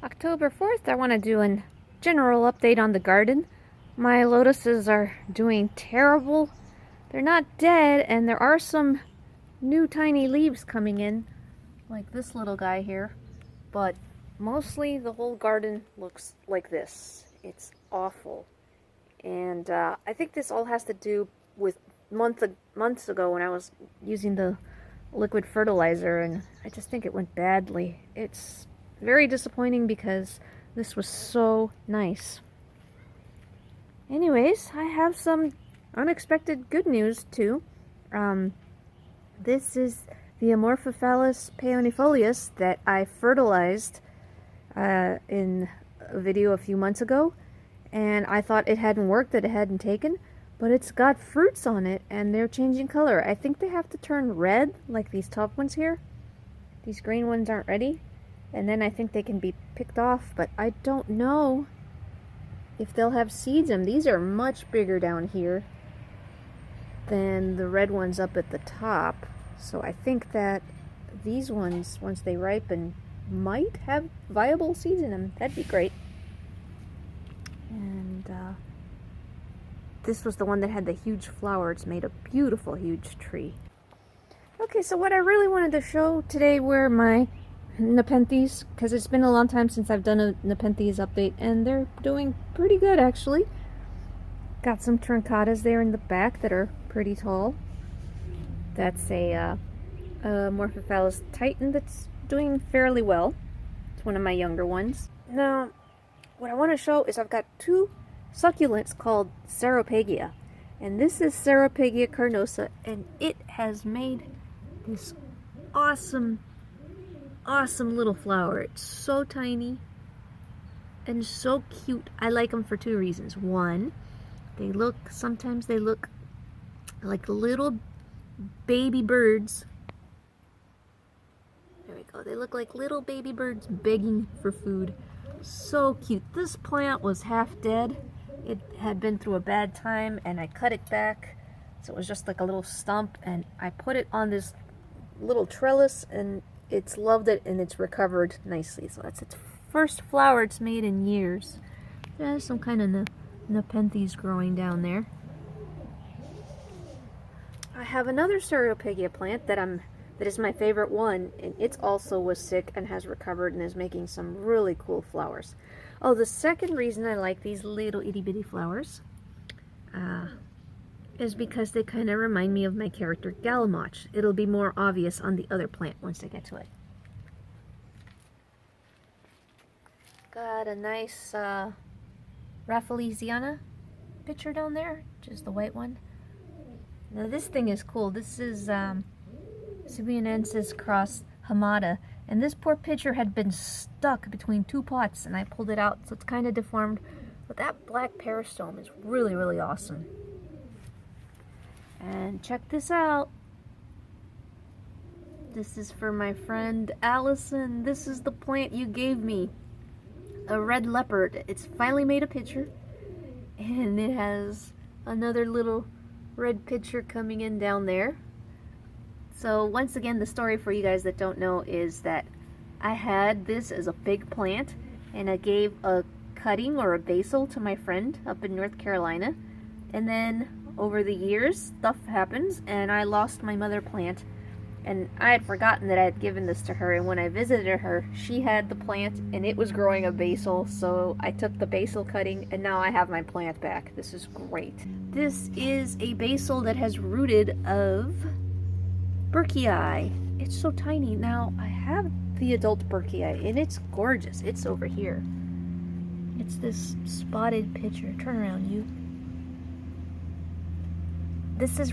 October 4th, I want to do a general update on the garden. My lotuses are doing terrible. They're not dead, and there are some new tiny leaves coming in, like this little guy here. But mostly the whole garden looks like this. It's awful. And I think this all has to do with months ago when I was using the liquid fertilizer, and I just think it went badly. It's very disappointing because this was so nice. Anyways, I have some unexpected good news too. This is the Amorphophallus peonifolius that I fertilized in a video a few months ago, and I thought it hadn't worked, that it hadn't taken, but it's got fruits on it and they're changing color. I think they have to turn red like these top ones here. These green ones aren't ready, and then I think they can be picked off, but I don't know if they'll have seeds in them. These are much bigger down here than the red ones up at the top, so I think that these ones, once they ripen, might have viable seeds in them. That'd be great. And this was the one that had the huge flower. It's made a beautiful huge tree. Okay, so what I really wanted to show today were my Nepenthes, because it's been a long time since I've done a Nepenthes update, and they're doing pretty good actually. Got some truncatas there in the back that are pretty tall. That's a Amorphophallus titan that's doing fairly well. It's one of my younger ones. Now, what I want to show is I've got two succulents called Ceropegia, and this is Ceropegia carnosa, and it has made this awesome little flower. It's so tiny and so cute. I like them for two reasons. One, sometimes they look like little baby birds. There we go. They look like little baby birds begging for food. So cute. This plant was half dead. It had been through a bad time, and I cut it back so it was just like a little stump, and I put it on this little trellis, and it's loved it, and it's recovered nicely. So that's its first flower it's made in years. There's some kind of Nepenthes growing down there. I have another Ceropegia plant that is my favorite one, and it also was sick and has recovered and is making some really cool flowers. Oh, the second reason I like these little itty bitty flowers is because they kind of remind me of my character Gallimach. It'll be more obvious on the other plant once I get to it. Got a nice Rafflesiana picture down there, just the white one. Now this thing is cool. This is Sibianensis cross Hamada, and this poor pitcher had been stuck between two pots, and I pulled it out, so it's kind of deformed, but that black peristome is really, really awesome. And check this out. This is for my friend Allison. This is the plant you gave me, a red leopard. It's finally made a pitcher, and it has another little red pitcher coming in down there. So once again, the story for you guys that don't know is that I had this as a big plant, and I gave a cutting or a basil to my friend up in North Carolina, and then over the years stuff happens and I lost my mother plant, and I had forgotten that I had given this to her, and when I visited her she had the plant and it was growing a basil, so I took the basil cutting and now I have my plant back. This is great. This is a basil that has rooted of Burkii. It's so tiny. Now, I have the adult Burkii, and it's gorgeous. It's over here. It's this spotted pitcher. Turn around, you. This is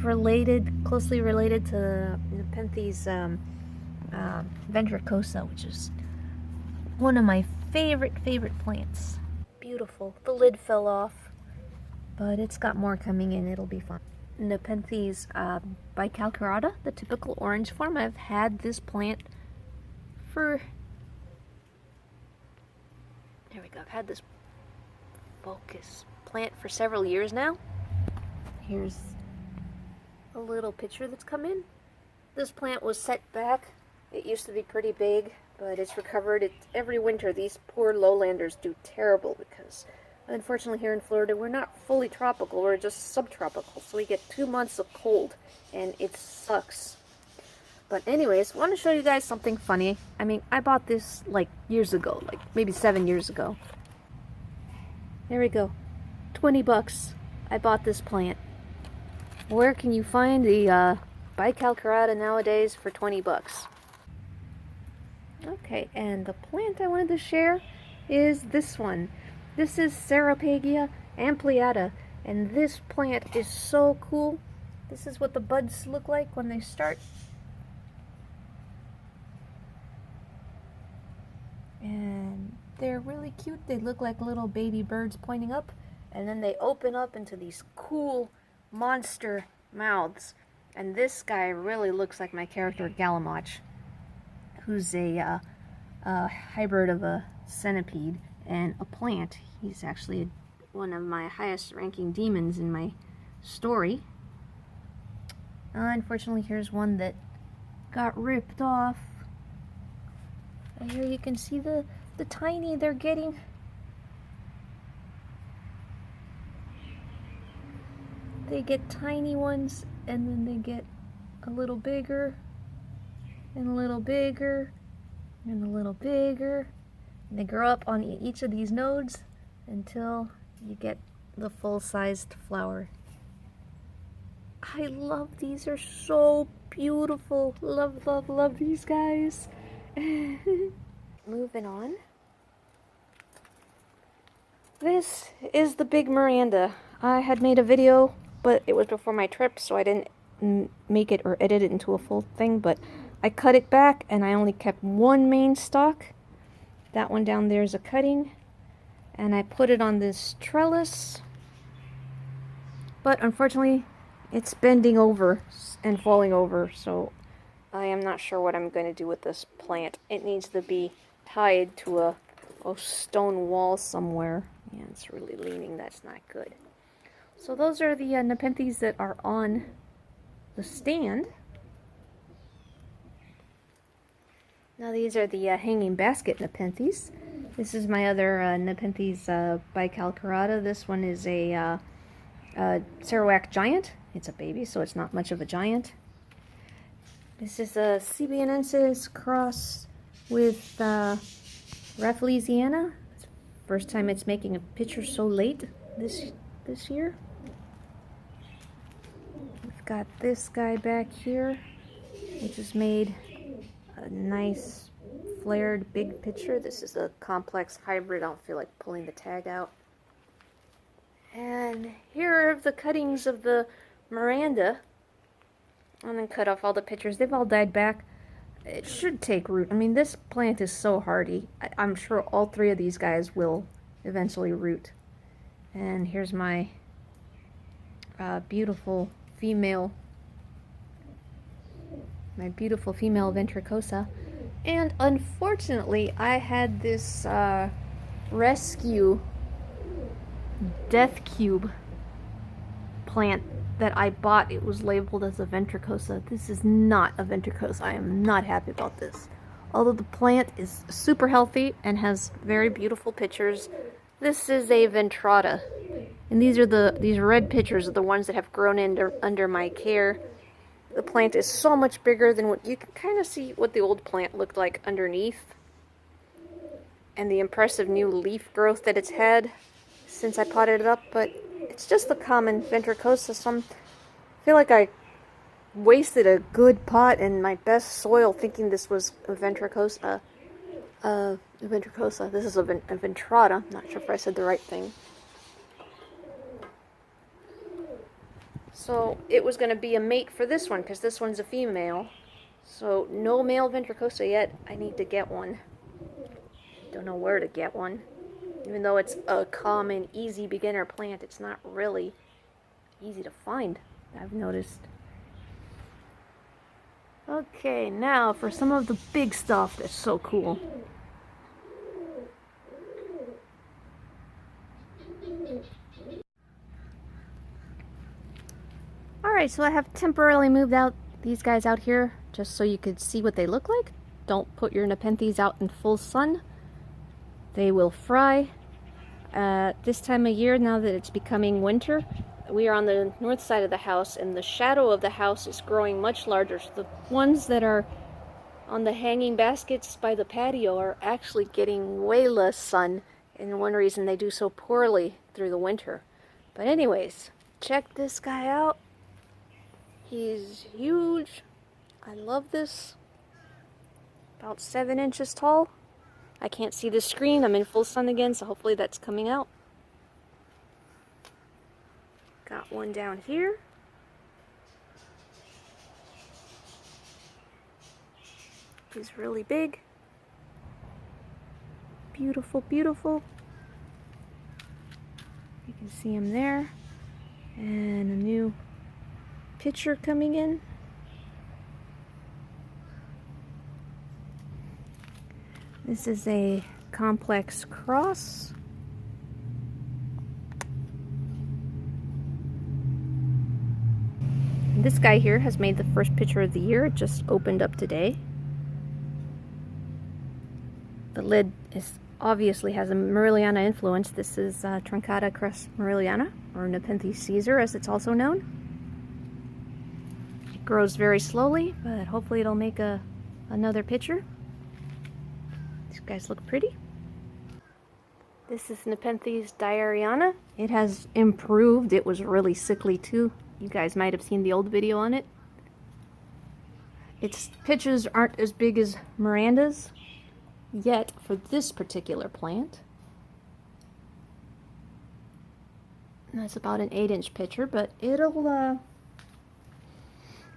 closely related to Nepenthes ventricosa, which is one of my favorite plants. Beautiful. The lid fell off, but it's got more coming in. It'll be fun. Nepenthes bicalcarata, the typical orange form. I've had this plant for, there we go, I've had this focus plant for several years now. Here's a little picture that's come in. This plant was set back. It used to be pretty big, but it's recovered. Every winter, these poor lowlanders do terrible because, unfortunately, here in Florida, we're not fully tropical. We're just subtropical, so we get 2 months of cold, and it sucks. But anyways, I want to show you guys something funny. I mean, I bought this like years ago, like maybe 7 years ago. There we go. 20 bucks. I bought this plant. Where can you find the Bicalcarata nowadays for 20 bucks? Okay, and the plant I wanted to share is this one. This is Ceropegia ampliata, and this plant is so cool. This is what the buds look like when they start. And they're really cute. They look like little baby birds pointing up, and then they open up into these cool monster mouths. And this guy really looks like my character Galamach, who's a hybrid of a centipede and a plant. He's actually one of my highest ranking demons in my story. Unfortunately, here's one that got ripped off. And here you can see the tiny they're getting. They get tiny ones, and then they get a little bigger, and a little bigger, and a little bigger. And they grow up on each of these nodes until you get the full-sized flower. I love these. They're so beautiful. Love, love, love these guys. Moving on. This is the big Miranda. I had made a video, but it was before my trip, so I didn't make it or edit it into a full thing, but I cut it back and I only kept one main stalk. That one down there is a cutting, and I put it on this trellis, but unfortunately it's bending over and falling over, so I am not sure what I'm going to do with this plant. It needs to be tied to a stone wall somewhere. Yeah, it's really leaning. That's not good. So those are the Nepenthes that are on the stand. Now these are the hanging basket Nepenthes. This is my other Nepenthes Bicalcarata. This one is a Sarawak giant. It's a baby, so it's not much of a giant. This is a Cebianensis cross with Rafflesiana. First time it's making a picture so late this year. We've got this guy back here, which has made a nice flared big picture. This is a complex hybrid. I don't feel like pulling the tag out. And here are the cuttings of the Miranda. And then cut off all the pictures. They've all died back. It should take root. I mean, this plant is so hardy. I'm sure all three of these guys will eventually root. And here's my beautiful female ventricosa. And unfortunately, I had this rescue death cube plant that I bought. It was labeled as a ventricosa. This is not a ventricosa. I am not happy about this. Although the plant is super healthy and has very beautiful pictures, this is a ventrata. And these red pictures are the ones that have grown under my care. The plant is so much bigger than what you can kind of see what the old plant looked like underneath, and the impressive new leaf growth that it's had since I potted it up. But it's just the common ventricosa, so I feel like I wasted a good pot and my best soil thinking this was a ventricosa. This is a ventrata. I'm not sure if I said the right thing. So it was going to be a mate for this one, because this one's a female. So no male ventricosa yet. I need to get one. Don't know where to get one. Even though it's a common, easy beginner plant, it's not really easy to find, I've noticed. Okay, now for some of the big stuff that's so cool. Alright, so I have temporarily moved out these guys out here just so you could see what they look like. don't put your Nepenthes out in full sun. They will fry. This time of year, now that it's becoming winter, we are on the north side of the house, and the shadow of the house is growing much larger. So the ones that are on the hanging baskets by the patio are actually getting way less sun, and one reason they do so poorly through the winter. But anyways, check this guy out. He's huge. I love this. About 7 inches tall. I can't see the screen. I'm in full sun again, so hopefully that's coming out. Got one down here. He's really big. Beautiful, beautiful. You can see him there. And a new picture coming in. This is a complex cross. This guy here has made the first picture of the year. It just opened up today. The lid obviously has a Mariliana influence. This is Truncata crus Mariliana, or Nepenthes Caesar as it's also known. It grows very slowly, but hopefully it'll make another picture. These guys look pretty. This is Nepenthes diariana. It has improved. It was really sickly too. You guys might have seen the old video on it. Its pitches aren't as big as Miranda's yet for this particular plant. And that's about an 8-inch pitcher, but it'll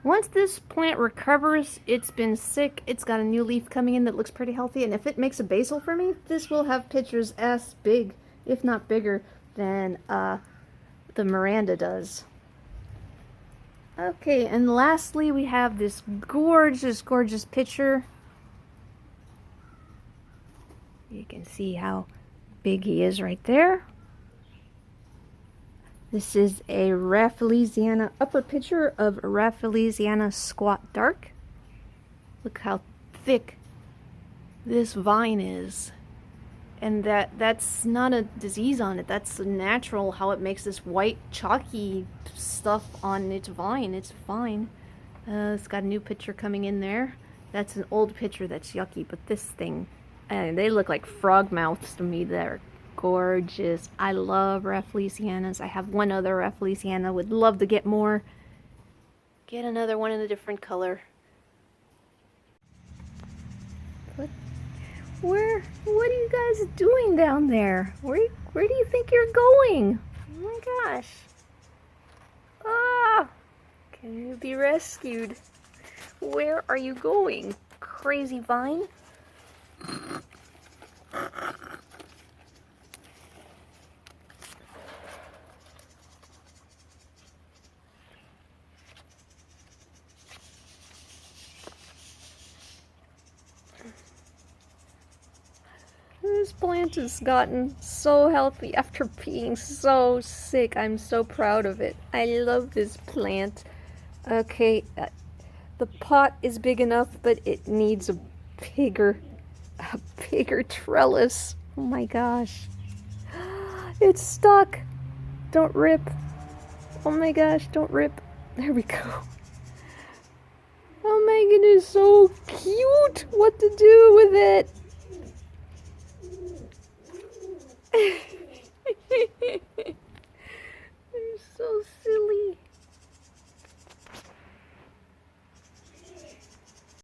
once this plant recovers, it's been sick, it's got a new leaf coming in that looks pretty healthy, and if it makes a basil for me, this will have pitchers as big, if not bigger, than the Miranda does. Okay, and lastly we have this gorgeous, gorgeous pitcher. You can see how big he is right there. This is a Rafflesiana upper pitcher of Rafflesiana Squat Dark. Look how thick this vine is. And that's not a disease on it. That's natural how it makes this white chalky stuff on its vine. It's fine. It's got a new pitcher coming in there. That's an old pitcher that's yucky, but this thing, they look like frog mouths to me. They're gorgeous. I love Rafflesianas. I have one other Rafflesiana. Would love to get more. Get another one in a different color. What are you guys doing down there? Where do you think you're going? Oh my gosh. Ah! Can you be rescued? Where are you going? Crazy vine? This plant has gotten so healthy after being so sick. I'm so proud of it. I love this plant. Okay, the pot is big enough, but it needs a bigger trellis. Oh my gosh. It's stuck. Don't rip. Oh my gosh, don't rip. There we go. Oh my goodness, so cute. What to do with it?